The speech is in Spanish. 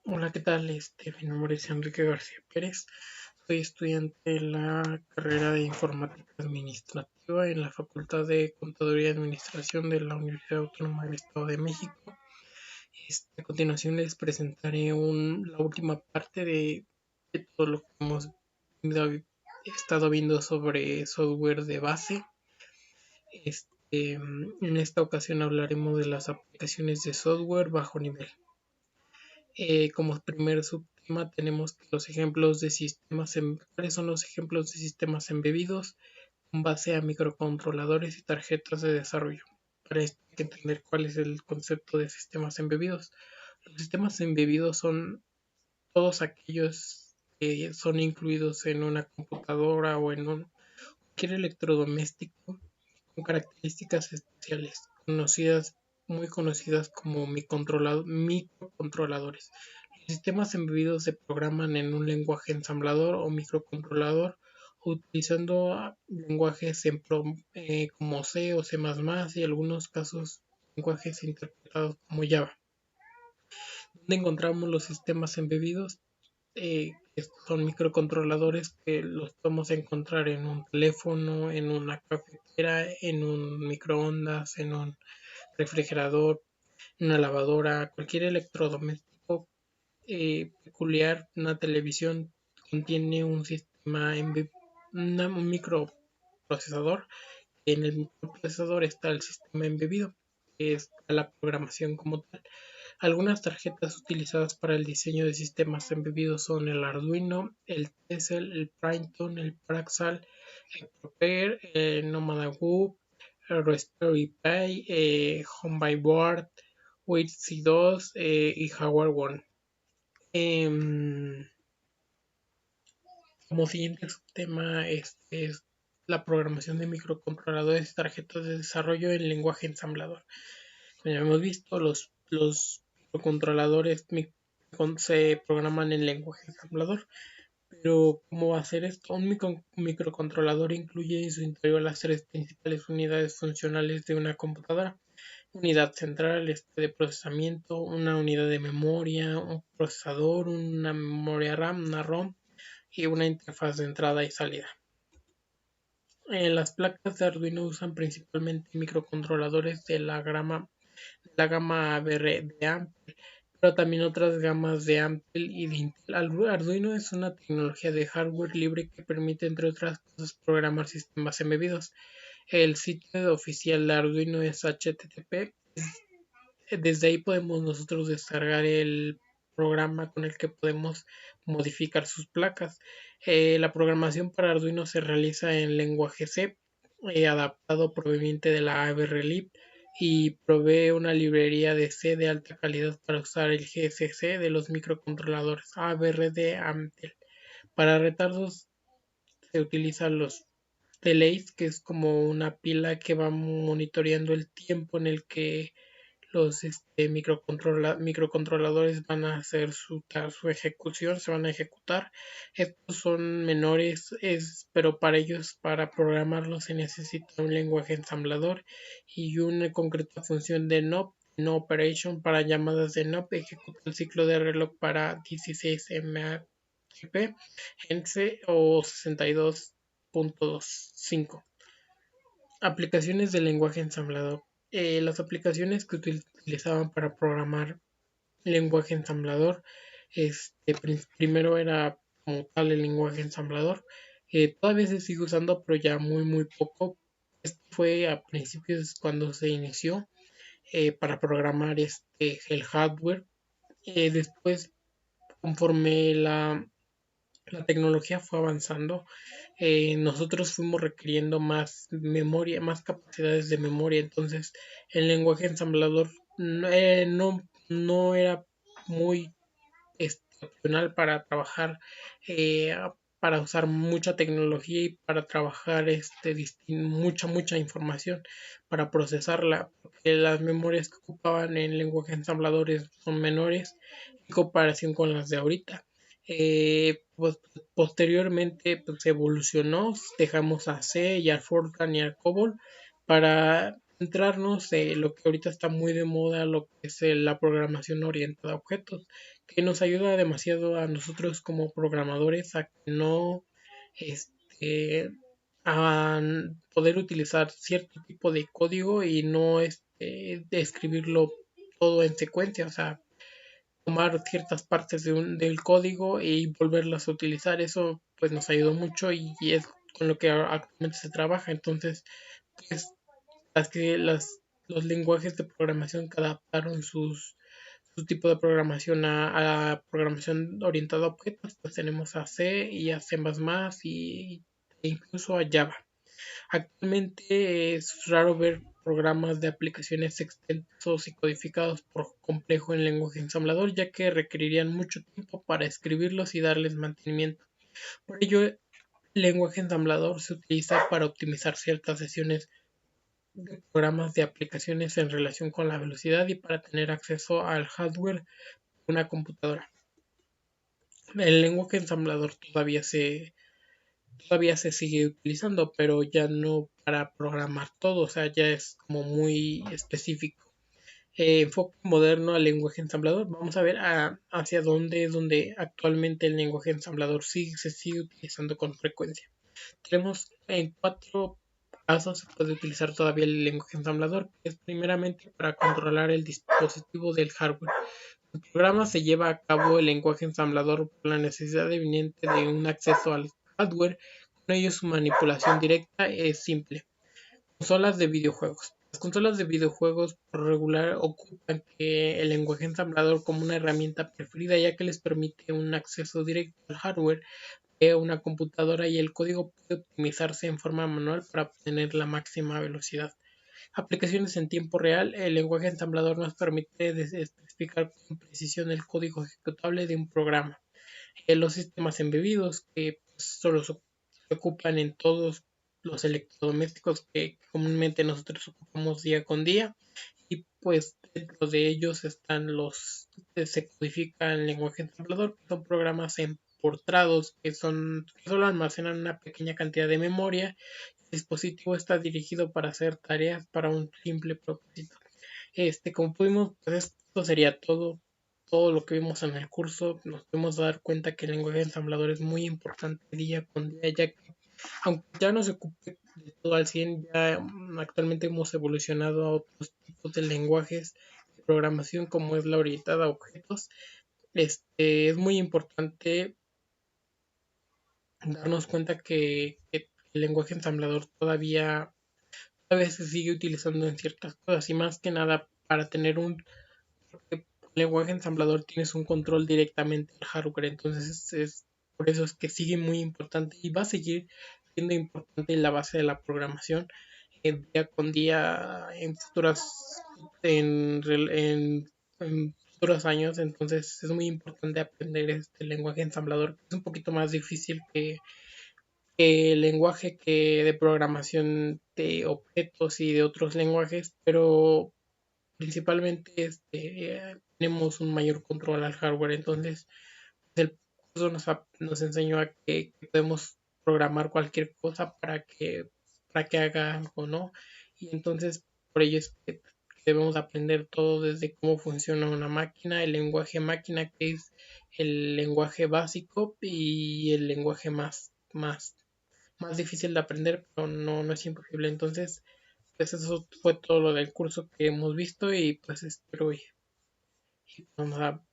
Hola, ¿qué tal? Mi nombre es Enrique García Pérez. Soy estudiante de la carrera de Informática Administrativa en la Facultad de Contaduría y Administración de la Universidad Autónoma del Estado de México. A continuación les presentaré la última parte de todo lo que hemos estado viendo sobre software de base. En esta ocasión hablaremos de las aplicaciones de software bajo nivel. Como primer subtema tenemos que los ejemplos de ¿cuáles son los ejemplos de sistemas embebidos con base a microcontroladores y tarjetas de desarrollo? Para esto hay que entender cuál es el concepto de sistemas embebidos. Los sistemas embebidos son todos aquellos que son incluidos en una computadora o en cualquier electrodoméstico con características especiales, muy conocidas como microcontroladores. Los sistemas embebidos se programan en un lenguaje ensamblador o microcontrolador utilizando lenguajes como C o C++ y en algunos casos lenguajes interpretados como Java. ¿Dónde encontramos los sistemas embebidos? Estos son microcontroladores que los podemos encontrar en un teléfono, en una cafetera, en un microondas, en un refrigerador, en una lavadora, cualquier electrodoméstico peculiar. Una televisión contiene un microprocesador. En el microprocesador está el sistema embebido, que es la programación como tal. Algunas tarjetas utilizadas para el diseño de sistemas embebidos son el Arduino, el Tessel, el Princeton, el Praxal, el Proper, el Nomad Whoop, el Raspberry Pi, Home by Board, WITC2 y Jaguar One. Em, Como siguiente subtema es la programación de microcontroladores y tarjetas de desarrollo en lenguaje ensamblador. Como ya hemos visto, los microcontroladores se programan en lenguaje ensamblador. Pero, ¿cómo va a hacer esto? Un microcontrolador incluye en su interior las tres principales unidades funcionales de una computadora: unidad central de procesamiento, una unidad de memoria, un procesador, una memoria RAM, una ROM y una interfaz de entrada y salida. Las placas de Arduino usan principalmente microcontroladores de la gama ABR de Ampere, pero también otras gamas de Ampel y de Intel. Arduino es una tecnología de hardware libre que permite, entre otras cosas, programar sistemas embebidos. El sitio oficial de Arduino es http. Desde ahí podemos nosotros descargar el programa con el que podemos modificar sus placas. La programación para Arduino se realiza en lenguaje C, adaptado proveniente de la ABRLib, y provee una librería de C de alta calidad para usar el GSC de los microcontroladores ABR de Amtel. Para retardos se utilizan los delays, que es como una pila que va monitoreando el tiempo en el que los microcontroladores van a hacer su ejecución, se van a ejecutar. Estos son menores, pero para ellos, para programarlos, se necesita un lenguaje ensamblador y una concreta función de NOP, no operation. Para llamadas de NOP, ejecuta el ciclo de reloj para 16 MHz o 62.5. Aplicaciones del lenguaje ensamblador. Las aplicaciones que utilizaban para programar lenguaje ensamblador, primero era como tal el lenguaje ensamblador. Todavía se sigue usando, pero ya muy poco. Esto fue a principios cuando se inició para programar el hardware. Después, conforme la tecnología fue avanzando, nosotros fuimos requiriendo más memoria, más capacidades de memoria. Entonces, el lenguaje ensamblador no era muy opcional para trabajar, eh, para usar mucha tecnología y para trabajar mucha información para procesarla, porque las memorias que ocupaban en lenguaje ensambladores son menores en comparación con las de ahorita. Pues, posteriormente pues, evolucionó, dejamos a C y al Fortran y al COBOL para centrarnos en lo que ahorita está muy de moda, lo que es la programación orientada a objetos, que nos ayuda demasiado a nosotros como programadores a que no, este, a poder utilizar cierto tipo de código y no de escribirlo todo en secuencia, o sea, tomar ciertas partes del código y volverlas a utilizar. Eso pues nos ayudó mucho y es con lo que actualmente se trabaja. Entonces, pues los lenguajes de programación que adaptaron su tipo de programación a programación orientada a objetos, pues tenemos a C y a C++ e incluso a Java. Actualmente es raro ver programas de aplicaciones extensos y codificados por complejo en lenguaje ensamblador, ya que requerirían mucho tiempo para escribirlos y darles mantenimiento. Por ello, el lenguaje ensamblador se utiliza para optimizar ciertas sesiones de programas de aplicaciones en relación con la velocidad y para tener acceso al hardware de una computadora. El lenguaje ensamblador todavía se sigue utilizando, pero ya no para programar todo, o sea, ya es como muy específico. Enfoque moderno al lenguaje ensamblador. Vamos a ver hacia dónde es donde actualmente el lenguaje ensamblador se sigue utilizando con frecuencia. Tenemos en cuatro casos se puede utilizar todavía el lenguaje ensamblador, que es primeramente para controlar el dispositivo del hardware. El programa se lleva a cabo el lenguaje ensamblador por la necesidad evidente de un acceso al hardware. Con ello su manipulación directa es simple. Consolas de videojuegos. Las consolas de videojuegos por regular ocupan el lenguaje ensamblador como una herramienta preferida, ya que les permite un acceso directo al hardware de una computadora y el código puede optimizarse en forma manual para obtener la máxima velocidad. Aplicaciones en tiempo real. El lenguaje ensamblador nos permite especificar con precisión el código ejecutable de un programa. Los sistemas embebidos, que solo se ocupan en todos los electrodomésticos que comúnmente nosotros ocupamos día con día. Y pues dentro de ellos están los que se codifica en lenguaje ensamblador, que son programas emportrados que solo almacenan una pequeña cantidad de memoria. El dispositivo está dirigido para hacer tareas para un simple propósito. Como pudimos, pues esto sería todo lo que vimos en el curso. Nos podemos dar cuenta que el lenguaje ensamblador es muy importante día con día, ya que aunque ya no se ocupe de todo al 100, ya actualmente hemos evolucionado a otros tipos de lenguajes de programación como es la orientada a objetos. Es muy importante darnos cuenta que el lenguaje ensamblador todavía se sigue utilizando en ciertas cosas y más que nada para tener un lenguaje ensamblador tienes un control directamente del hardware, entonces por eso es que sigue muy importante y va a seguir siendo importante la base de la programación día con día en futuros años. Entonces es muy importante aprender este lenguaje ensamblador, que es un poquito más difícil que el lenguaje que de programación de objetos y de otros lenguajes, pero principalmente tenemos un mayor control al hardware. Entonces el curso nos enseñó a que podemos programar cualquier cosa para que haga algo, ¿no? Y entonces por ello es que debemos aprender todo desde cómo funciona una máquina, el lenguaje máquina, que es el lenguaje básico, y el lenguaje más difícil de aprender, pero no es imposible. Entonces, pues eso fue todo lo del curso que hemos visto y pues espero y vamos a